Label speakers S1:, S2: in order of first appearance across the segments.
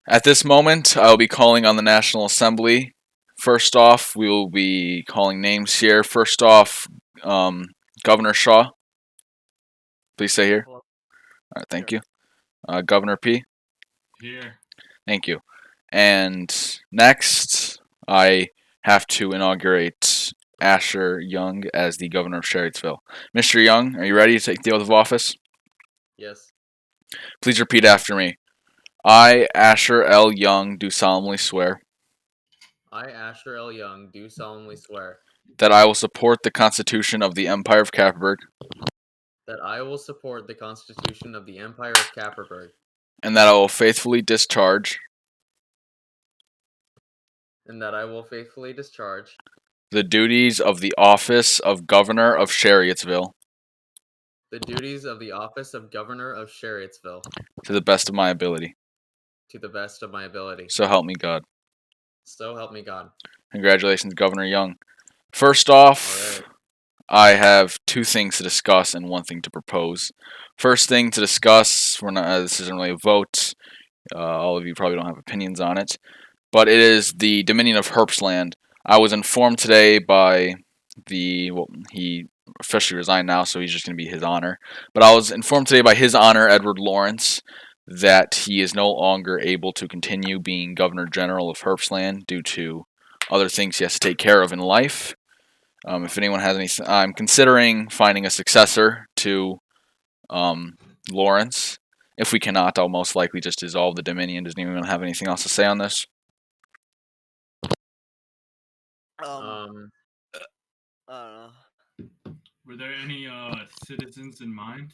S1: At this moment, I will be calling on the National Assembly. First off, we will be calling names here. First off, Governor Shaw. Please stay here.
S2: Hello.
S1: All right, thank
S2: Here.
S1: you. Governor P.
S3: Here.
S1: Thank you. And next, I have to inaugurate Asher Young as the governor of Sherritsville. Mr. Young, are you ready to take the oath of office?
S2: Yes.
S1: Please repeat after me. I, Asher L. Young, do solemnly swear
S2: I, Asher L. Young, do solemnly swear
S1: that I will support the Constitution of the Empire of Kapperberg
S2: that I will support the Constitution of the Empire of Kapperberg
S1: and that I will faithfully discharge
S2: and that I will faithfully discharge
S1: the duties of the office of Governor of Sherritsville
S2: the duties of the office of Governor of Sherritsville
S1: to the best of my ability.
S2: to the best of my ability.
S1: So help me God.
S2: So help me God.
S1: Congratulations, Governor Young. First off,
S2: All right.
S1: I have two things to discuss and one thing to propose. First thing to discuss, this isn't really a vote. All of you probably don't have opinions on it, but it is the Dominion of Herbstland. I was informed today by he officially resigned now, so he's just going to be his honor. But I was informed today by his honor, Edward Lawrence, that he is no longer able to continue being Governor General of Herbstland due to other things he has to take care of in life. If anyone has any, I'm considering finding a successor to Lawrence. If we cannot, I'll most likely just dissolve the Dominion. Does anyone have anything else to say on this?
S2: Um.
S4: I don't know.
S3: Were there any citizens in mind?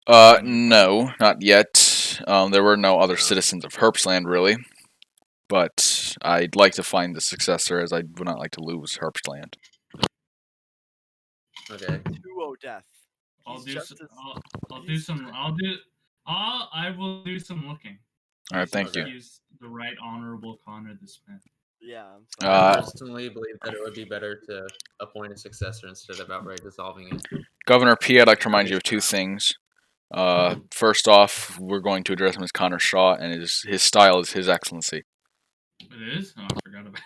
S1: No, not yet. There were no other citizens of Herbstland, really. But I'd like to find the successor, as I would not like to lose Herbstland.
S2: Okay.
S4: 2-0 death.
S3: I'll
S4: He's
S3: do.
S4: just
S3: Some,
S4: as-
S3: I'll do
S4: he's-
S3: some. I'll do. I will do some looking.
S1: All right, thank
S2: Okay.
S1: you.
S3: Use the right honorable Connor the Smith.
S4: Yeah, I'm
S2: I
S4: sorry.
S2: personally believe that it would be better to appoint a successor instead of outright dissolving it.
S1: Governor P, I'd like to remind you of two things. First off, we're going to address him as Connor Shaw, and his style is His Excellency.
S3: It is? Oh, I forgot about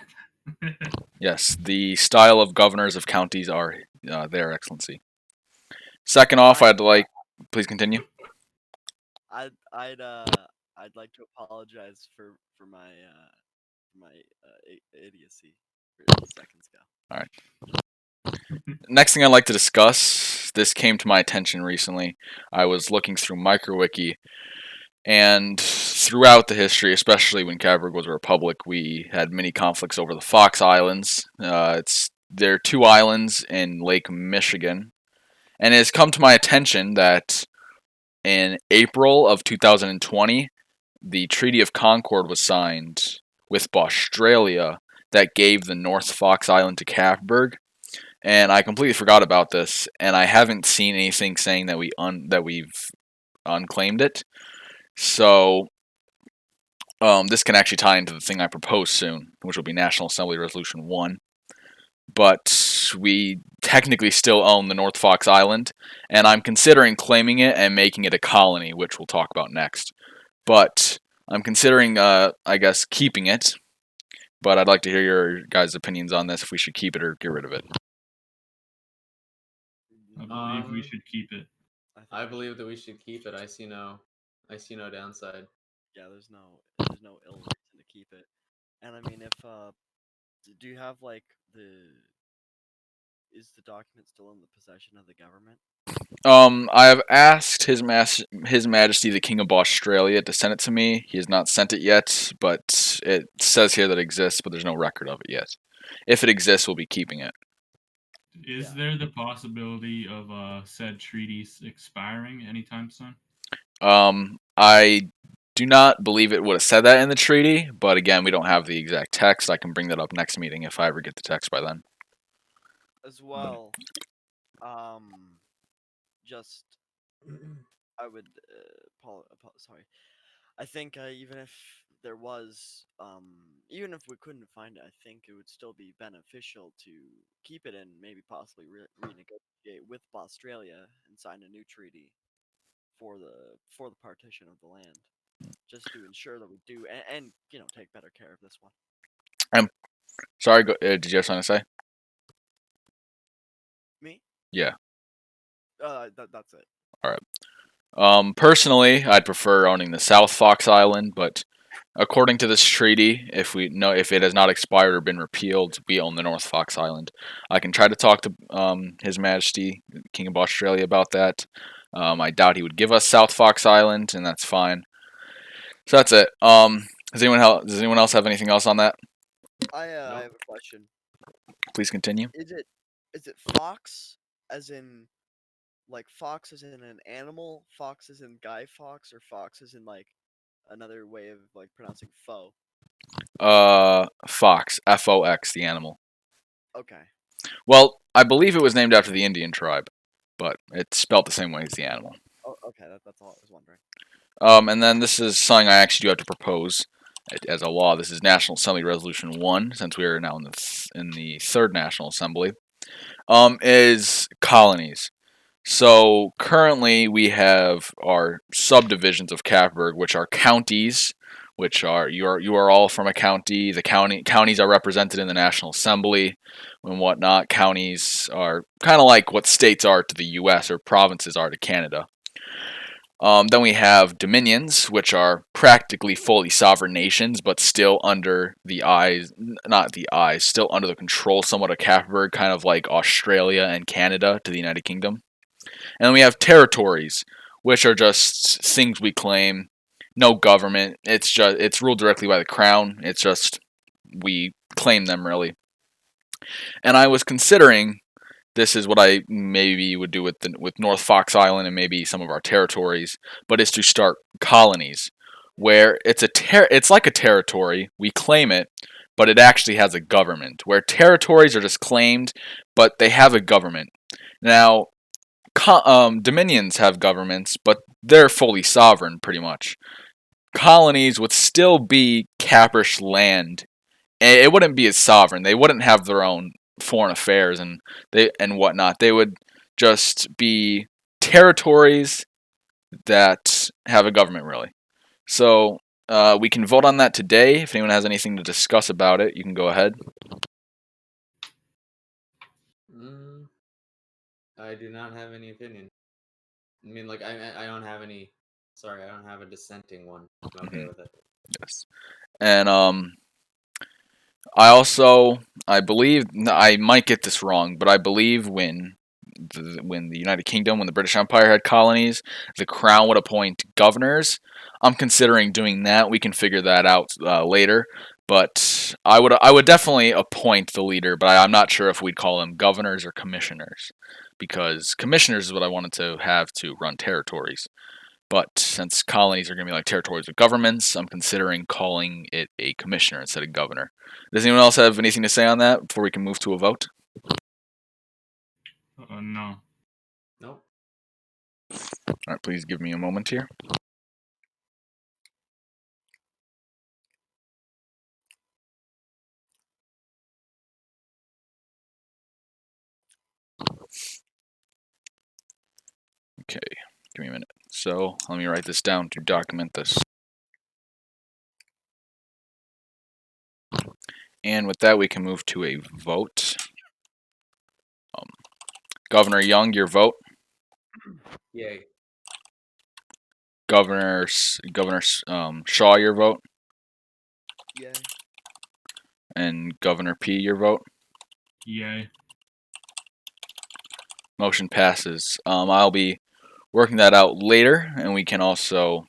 S3: that.
S1: Yes, the style of governors of counties are Their Excellency. Second off, I'd like. Please continue.
S4: I'd like to apologize for my idiocy for seconds ago.
S1: Next thing I'd like to discuss. This came to my attention recently. I was looking through MicroWiki, and throughout the history, especially when Kapperberg was a republic, we had many conflicts over the Fox Islands. There are two islands in Lake Michigan, and it has come to my attention that in April of 2020, the Treaty of Concord was signed with Australia that gave the North Fox Island to Kapperberg, and I completely forgot about this, and I haven't seen anything saying that we've unclaimed it. So this can actually tie into the thing I propose soon, which will be National Assembly Resolution 1. But we technically still own the North Fox Island, and I'm considering claiming it and making it a colony, which we'll talk about next. But I'm considering, I guess, keeping it. But I'd like to hear your guys' opinions on this, if we should keep it or get rid of it.
S3: I believe we should keep it.
S2: I believe that we should keep it. I see no downside.
S4: Yeah, there's no ill reason to keep it. And I mean, if do you have like is the document still in the possession of the government?
S1: I have asked His Majesty the King of Australia to send it to me. He has not sent it yet, but it says here that it exists, but there's no record of it yet. If it exists, we'll be keeping it.
S3: Is there the possibility of said treaties expiring anytime soon?
S1: I do not believe it would have said that in the treaty, but again, we don't have the exact text. I can bring that up next meeting if I ever get the text by then.
S4: As well, just I would sorry. I think even if there was, even if we couldn't find it, I think it would still be beneficial to keep it and maybe possibly renegotiate with Australia and sign a new treaty for the partition of the land. just to ensure that we do and take better care of this one.
S1: Sorry, did you have something to say?
S4: Me?
S1: Yeah.
S4: That's it.
S1: Personally, I'd prefer owning the South Fox Island, but according to this treaty, if it has not expired or been repealed, we own the North Fox Island. I can try to talk to His Majesty, King of Australia, about that. I doubt he would give us South Fox Island, and that's fine. So that's it. Does anyone else have anything else on that?
S4: I have a question.
S1: Please continue.
S4: Is it fox as in like fox as in an animal, fox as in Guy Fawkes, or fox as in like another way of like pronouncing foe?
S1: Fox, Fox, the animal.
S4: Okay.
S1: Well, I believe it was named after the Indian tribe, but it's spelled the same way as the animal.
S4: Oh, okay. That's all I was wondering.
S1: And then this is something I actually do have to propose as a law. This is National Assembly Resolution 1, since we are now in the third National Assembly, is colonies. So currently we have our subdivisions of Capberg, which are counties, which are you are all from a county. The counties are represented in the National Assembly and whatnot. Counties are kind of like what states are to the U.S. or provinces are to Canada. Then we have dominions, which are practically fully sovereign nations, but still under the still under the control somewhat of Capberg, kind of like Australia and Canada to the United Kingdom. And then we have territories, which are just things we claim, no government. It's ruled directly by the crown. It's just we claim them really. And I was considering this is what I maybe would do with North Fox Island and maybe some of our territories, but is to start colonies where it's like a territory. We claim it, but it actually has a government. Where territories are just claimed, but they have a government. Now, dominions have governments, but they're fully sovereign, pretty much. Colonies would still be Caprish land. It wouldn't be as sovereign. They wouldn't have their own foreign affairs and whatnot. They would just be territories that have a government, really. So we can vote on that today. If anyone has anything to discuss about it, you can go ahead.
S2: I do not have any opinion. I mean, like, I don't have any. Sorry, I don't have a dissenting one. I'm okay with it.
S1: Yes. And I believe, I might get this wrong, but I believe when the United Kingdom, when the British Empire had colonies, the crown would appoint governors. I'm considering doing that. We can figure that out later. But I would definitely appoint the leader, but I'm not sure if we'd call them governors or commissioners, because commissioners is what I wanted to have to run territories. But since colonies are going to be like territories of governments, I'm considering calling it a commissioner instead of governor. Does anyone else have anything to say on that before we can move to a vote?
S3: No.
S2: Nope.
S1: All right, please give me a moment here. Okay, give me a minute. So let me write this down to document this. And with that, we can move to a vote. Governor Young, your vote.
S2: Yay.
S1: Governor Shaw, your vote.
S4: Yay.
S1: And Governor P, your vote.
S3: Yay.
S1: Motion passes. I'll be working that out later, and we can also...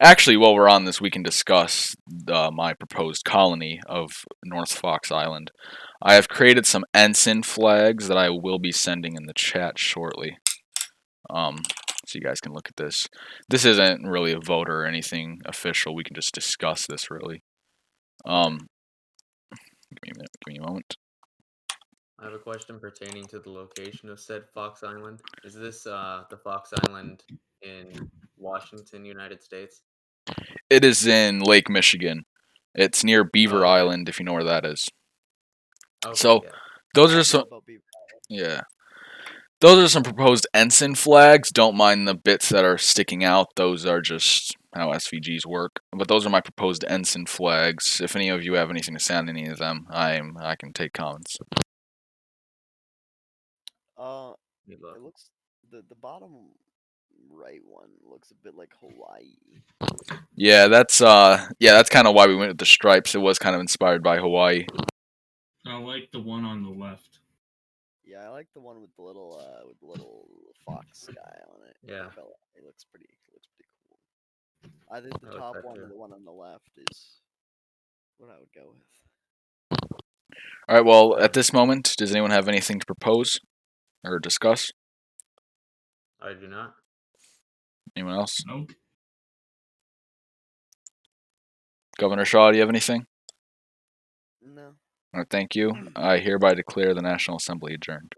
S1: Actually, while we're on this, we can discuss my proposed colony of North Fox Island. I have created some ensign flags that I will be sending in the chat shortly. So you guys can look at this. This isn't really a vote or anything official. We can just discuss this, really. Give me a minute. Give me a moment.
S2: I have a question pertaining to the location of said Fox Island. Is this the Fox Island in Washington, United States?
S1: It is in Lake Michigan. It's near Beaver
S2: okay.
S1: Island, if you know where that is.
S2: Okay,
S1: So,
S2: yeah.
S1: those
S4: I
S1: are
S4: know
S1: some...
S4: about Beaver Island.
S1: Yeah. Those are some proposed ensign flags. Don't mind the bits that are sticking out. Those are just how SVGs work. But those are my proposed ensign flags. If any of you have anything to say on any of them, I can take comments.
S2: You look.
S4: It looks the bottom right one looks a bit like Hawaii.
S1: Yeah, that's kind of why we went with the stripes. It was kind of inspired by Hawaii.
S3: I like the one on the left.
S4: Yeah, I like the one with the little fox guy on it.
S2: Yeah.
S4: It looks pretty cool. Either the
S2: I like
S4: top
S2: that
S4: one or
S2: too.
S4: the one on the left is what I would go with.
S1: All right. Well, at this moment, does anyone have anything to propose or discuss?
S2: I do not.
S1: Anyone else?
S3: Nope.
S1: Governor Shaw, do you have anything?
S4: No.
S1: All right, thank you. I hereby declare the National Assembly adjourned.